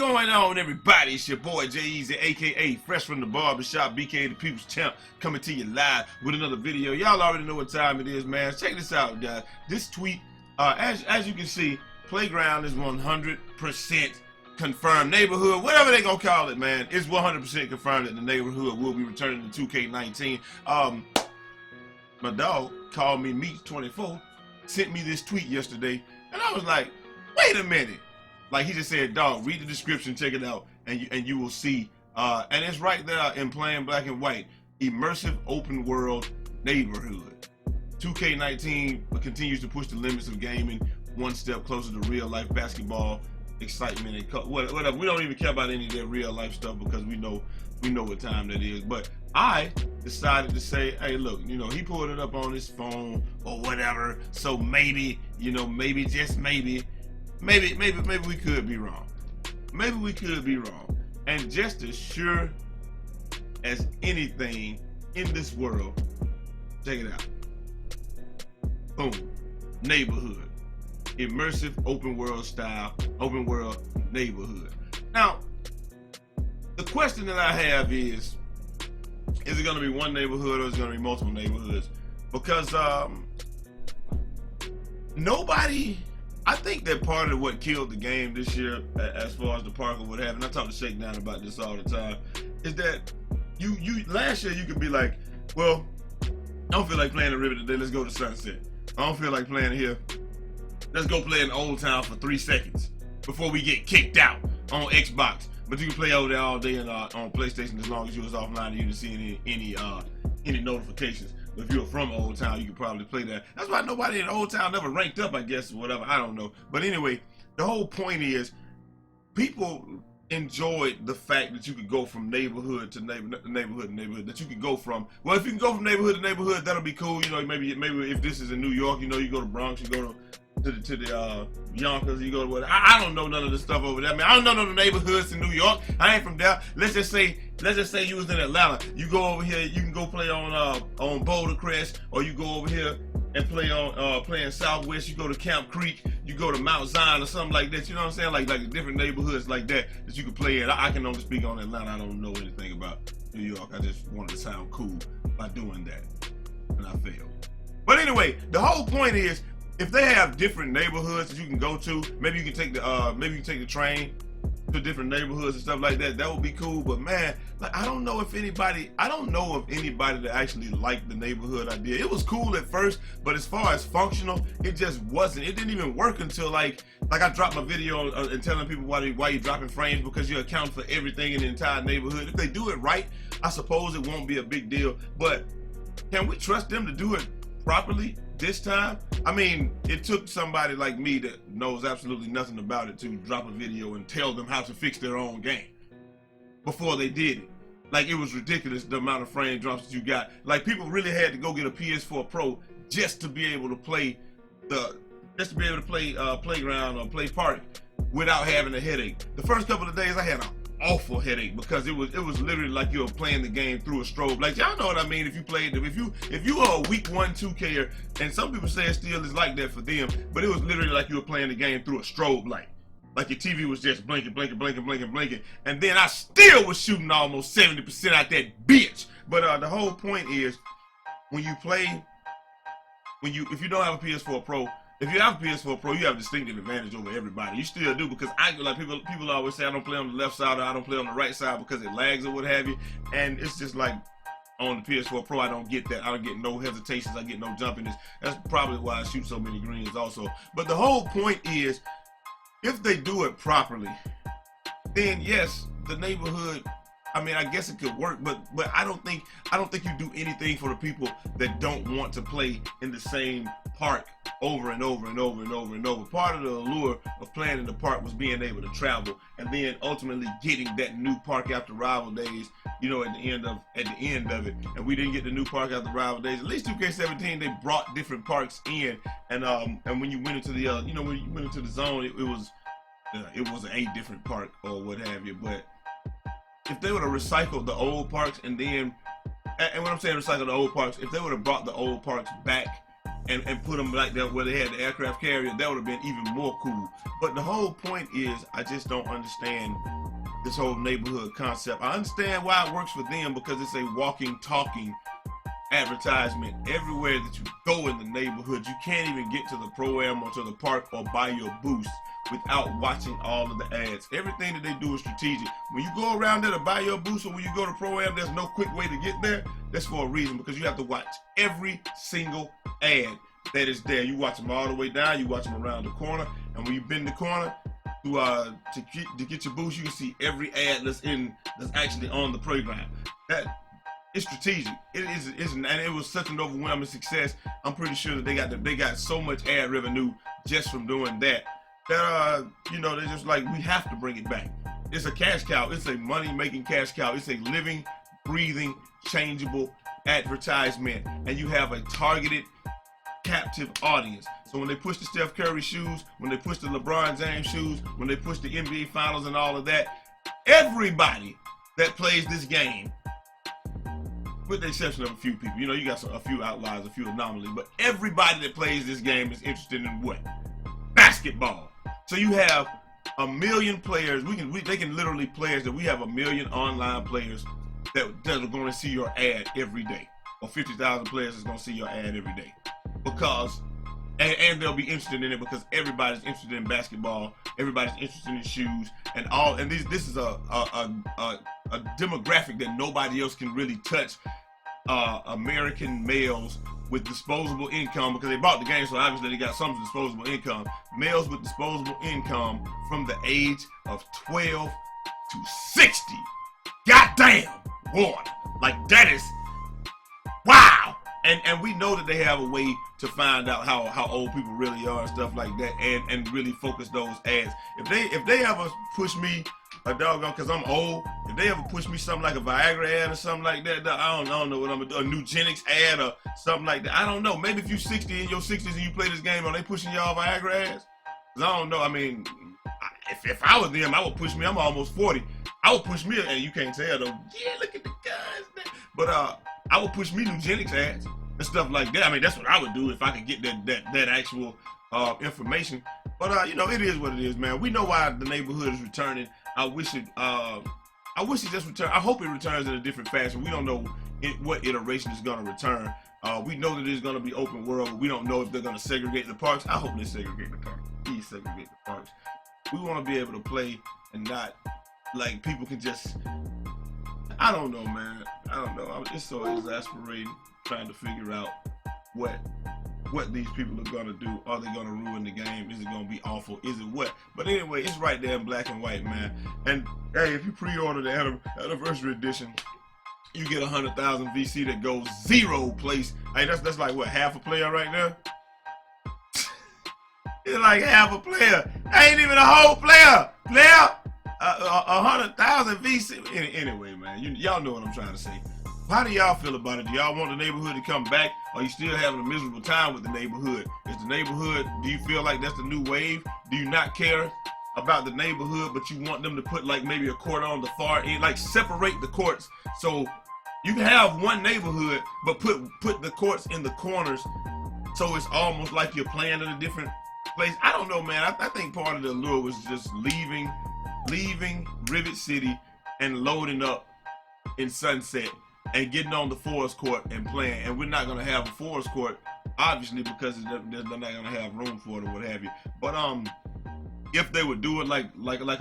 going on, everybody? It's your boy Eazy, aka Fresh from the Barbershop, BK the People's Champ, coming to you live with another video. Y'all already know what time it is, man. Check this out, guys. This tweet, as you can see, Playground is 100% confirmed. Neighborhood, whatever they gonna call it, man, it's 100% confirmed that the neighborhood will be returning to 2K19. My dog called me Meat24, sent me this tweet yesterday, and I was like, wait a minute. Like, he just said, dog, read the description, check it out, and you will see. And it's right there in plain black and white. Immersive open world neighborhood. 2K19 continues to push the limits of gaming one step closer to real life basketball excitement and whatever. We don't even care about any of that real life stuff because we know what time that is. But I decided to say, hey, look, he pulled it up on his phone or whatever. So maybe, maybe just maybe we could be wrong. Maybe we could be wrong. And just as sure as anything in this world, check it out. Boom. Neighborhood. Immersive open world style, open world neighborhood. Now, the question that I have is it going to be one neighborhood or is it going to be multiple neighborhoods? Because nobody... I think that part of what killed the game this year, as far as the park or what have you, and I talk to Shakedown about this all the time, is that you last year you could be like, well, I don't feel like playing the river today, let's go to Sunset. I don't feel like playing here, let's go play in Old Town for 3 seconds before we get kicked out on Xbox. But you can play over there all day and on PlayStation as long as you was offline and you didn't see any notifications. If you're from Old Town, you could probably play that. That's why nobody in Old Town never ranked up, I guess, or whatever. I don't know. But anyway, the whole point is people enjoyed the fact that you could go from neighborhood to neighborhood to neighborhood. That you could go from, well, if you can go from neighborhood to neighborhood, that'll be cool. Maybe if this is in New York, you go to Bronx, you go to the Yonkers, you go to whatever. I don't know none of the stuff over there. I mean, I don't know none of the neighborhoods in New York. I ain't from there. Let's just say you was in Atlanta. You go over here, you can go play on Boulder Crest, or you go over here and play on in Southwest. You go to Camp Creek, you go to Mount Zion or something like that. You know what I'm saying? Like different neighborhoods like that you can play in. I can only speak on Atlanta. I don't know anything about New York. I just wanted to sound cool by doing that, and I failed. But anyway, the whole point is, if they have different neighborhoods that you can go to, maybe you can take the train to different neighborhoods and stuff like that. That would be cool. But man, like, I don't know of anybody that actually liked the neighborhood idea. It was cool at first, but as far as functional, it just wasn't. It didn't even work until like I dropped my video and telling people why you're dropping frames, because you account for everything in the entire neighborhood. If they do it right, I suppose it won't be a big deal. But can we trust them to do it properly this time? I mean, it took somebody like me that knows absolutely nothing about it to drop a video and tell them how to fix their own game before they did it. Like, it was ridiculous the amount of frame drops that you got. Like, people really had to go get a PS4 Pro just to be able to play Playground or Play Park without having a headache. The first couple of days I had an awful headache because it was literally like you were playing the game through a strobe. Like, y'all know what I mean. If you are a week 1 2K-er, and some people say it still is like that for them, but it was literally like you were playing the game through a strobe light. Like your TV was just blinking, and then I still was shooting almost 70% out that bitch. But the whole point is, if you don't have a PS4 Pro, if you have a PS4 Pro, you have a distinctive advantage over everybody. You still do, because people always say I don't play on the left side or I don't play on the right side because it lags or what have you. And it's just like on the PS4 Pro, I don't get that. I don't get no hesitations. I get no jumpiness. That's probably why I shoot so many greens also. But the whole point is, if they do it properly, then yes, the neighborhood, I mean, I guess it could work, but I don't think you do anything for the people that don't want to play in the same park over and over. Part of the allure of playing in the park was being able to travel, and then ultimately getting that new park after rival days, at the end of it. And we didn't get the new park after rival days. At least 2K17, they brought different parks in, and when you went into the when you went into the zone, it was a different park or what have you. But if they would have recycled the old parks, and when I'm saying recycle the old parks, if they would have brought the old parks back and put them like that where they had the aircraft carrier, that would have been even more cool. But the whole point is, I just don't understand this whole neighborhood concept. I understand why it works for them, because it's a walking, talking advertisement everywhere that you go in the neighborhood. You can't even get to the Pro-Am or to the park or buy your boost without watching all of the ads. Everything that they do is strategic. When you go around there to buy your boost, or when you go to Pro-Am, there's no quick way to get there. That's for a reason, because you have to watch every single ad that is there. You watch them all the way down, you watch them around the corner, and when you bend the corner to get your boost, you can see every ad that's actually on the playground. That it's strategic. And it was such an overwhelming success. I'm pretty sure that they got so much ad revenue just from doing that. You know, they're just like, we have to bring it back. It's a cash cow. It's a money-making cash cow. It's a living, breathing, changeable advertisement, and you have a targeted, captive audience. So when they push the Steph Curry shoes, when they push the LeBron James shoes, when they push the NBA Finals and all of that, everybody that plays this game, with the exception of a few people, you know, you got a few outliers, a few anomalies, but everybody that plays this game is interested in what? Basketball. So you have 1 million players. They can literally players that we have 1 million online players that are going to see your ad every day, or 50,000 players that's going to see your ad every day, because and they'll be interested in it because everybody's interested in basketball, everybody's interested in shoes, and this is a demographic that nobody else can really touch. American males with disposable income, because they bought the game, so obviously they got some disposable income. Males with disposable income from the age of 12 to 60. Goddamn, boy, like that is wow. And we know that they have a way to find out how old people really are and stuff like that, and really focus those ads. If they ever push me a doggone, because I'm old, if they ever push me something like a Viagra ad or something like that, I don't know what I'm gonna do, a Nugenics ad or something like that. I don't know. Maybe if you 60 in your 60s and you play this game, are they pushing y'all Viagra ads? Because I don't know. I mean, if I was them, I would push me. I'm almost 40. I would push me, and you can't tell though. Yeah, look at the guys. But I would push me Nugenics ads and stuff like that. I mean, that's what I would do if I could get that actual information. But you know, it is what it is, man. We know why the neighborhood is returning. I wish it just returned. I hope it returns in a different fashion. We don't know what iteration is going to return. We know that it's going to be open world, but we don't know if they're going to segregate the parks. I hope they segregate the parks. Please segregate the parks. We want to be able to play and not like people can just. I don't know, man. I don't know. It's so exasperating trying to figure out what these people are gonna do. Are they gonna ruin the game? Is it gonna be awful? Is it what? But anyway, it's right there in black and white, man. And hey, if you pre-order the anniversary edition, you get 100,000 VC that goes 0 place. Hey, that's like what, half a player right there? It's like half a player. Ain't even a whole player. 100,000 VC. Anyway, man, y'all know what I'm trying to say. How do y'all feel about it? Do y'all want the neighborhood to come back? Or are you still having a miserable time with the neighborhood? Is the neighborhood, do you feel like that's the new wave? Do you not care about the neighborhood, but you want them to put like maybe a court on the far end? Like separate the courts. So you can have one neighborhood, but put the courts in the corners, so it's almost like you're playing in a different place. I don't know, man. I think part of the allure was just leaving Rivet City and loading up in Sunset and getting on the Forest Court and playing. And we're not going to have a Forest Court, obviously, because they're not going to have room for it or what have you. But if they would do it like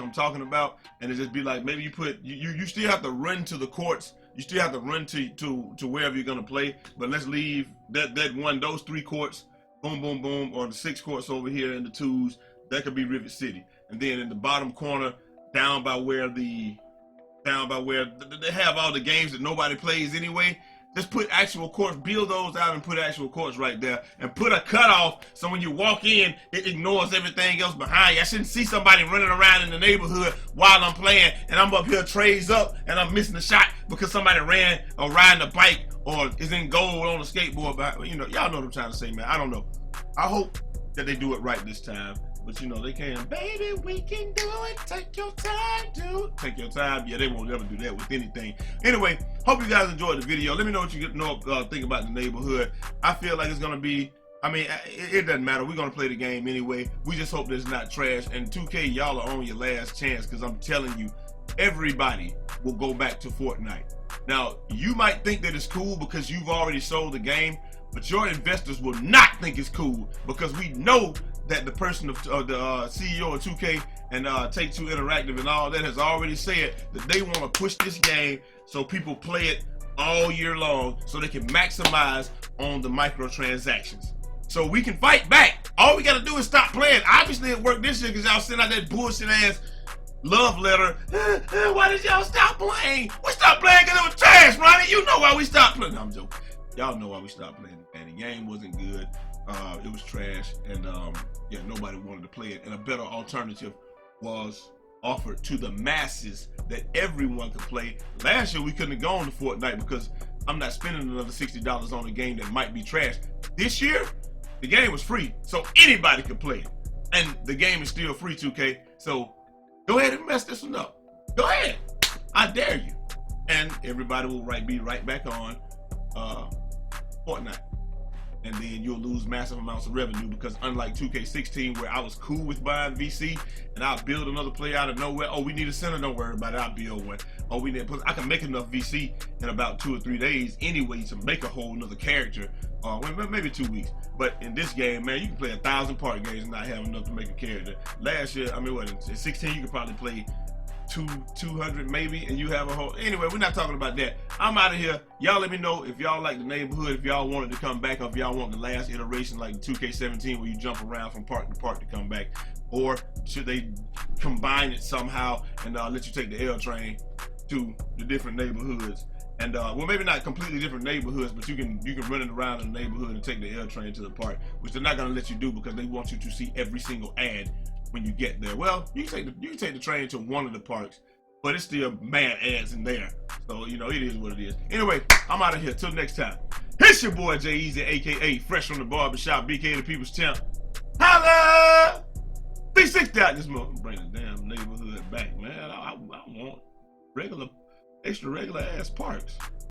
I'm talking about, and it just be like, maybe you still have to run to the courts. You still have to run to wherever you're going to play. But let's leave those 3 courts, boom, boom, boom, or the 6 courts over here in the 2s. That could be Rivet City. And then in the bottom corner, down by where they have all the games that nobody plays anyway, just put actual courts, build those out and put actual courts right there, and put a cutoff so when you walk in, it ignores everything else behind you. I shouldn't see somebody running around in the neighborhood while I'm playing and I'm up here trays up and I'm missing the shot because somebody ran or riding a bike or is in goal on a skateboard. But you know, y'all know what I'm trying to say, man. I don't know. I hope that they do it right this time. But you know, they can, baby, we can do it. Take your time, dude. Take your time. Yeah, they won't ever do that with anything. Anyway, hope you guys enjoyed the video. Let me know what you think about the neighborhood. I feel like it's going to be I mean, it doesn't matter. We're going to play the game anyway. We just hope that it's not trash. And 2K, y'all are on your last chance because I'm telling you, everybody will go back to Fortnite. Now, you might think that it's cool because you've already sold the game, but your investors will not think it's cool because we know that the person of the CEO of 2K and Take-Two Interactive and all that has already said that they want to push this game so people play it all year long so they can maximize on the microtransactions. So we can fight back. All we got to do is stop playing. Obviously, it worked this year because y'all sent out that bullshit ass love letter. Why did y'all stop playing? We stopped playing because it was trash, Ronnie. You know why we stopped playing. No, I'm joking. Y'all know why we stopped playing. And the game wasn't good. It was trash. And yeah, nobody wanted to play it. And a better alternative was offered to the masses that everyone could play. Last year, we couldn't have gone to Fortnite because I'm not spending another $60 on a game that might be trash. This year, the game was free, so anybody could play it. And the game is still free, 2K. So go ahead and mess this one up. Go ahead. I dare you. And everybody will be right back on Fortnite. And then you'll lose massive amounts of revenue because unlike 2K16 where I was cool with buying VC and I'll build another player out of nowhere. Oh, we need a center, don't worry about it, I'll build one. Oh, I can make enough VC in about 2 or 3 days anyway to make a whole nother character. Maybe 2 weeks. But in this game, man, you can play 1,000 part games and not have enough to make a character. Last year, I mean, what, in 16 you could probably play 200 maybe, and you have a whole. Anyway, we're not talking about that. I'm out of here. Y'all let me know if y'all like the neighborhood, if y'all wanted to come back, or if y'all want the last iteration like 2K17 where you jump around from park to park to come back, or should they combine it somehow and let you take the L train to the different neighborhoods. And well, maybe not completely different neighborhoods, but you can run it around in the neighborhood and take the L train to the park, which they're not gonna let you do because they want you to see every single ad when you get there. Well, you can take the train to one of the parks, but it's still mad ads in there. So you know it is what it is. Anyway, I'm out of here. Till next time. It's your boy Jay Eazy, aka Fresh from the Barbershop, BK the People's Champ. Holla! B6 out this month. Bring the damn neighborhood back, man. I want extra regular ass parks.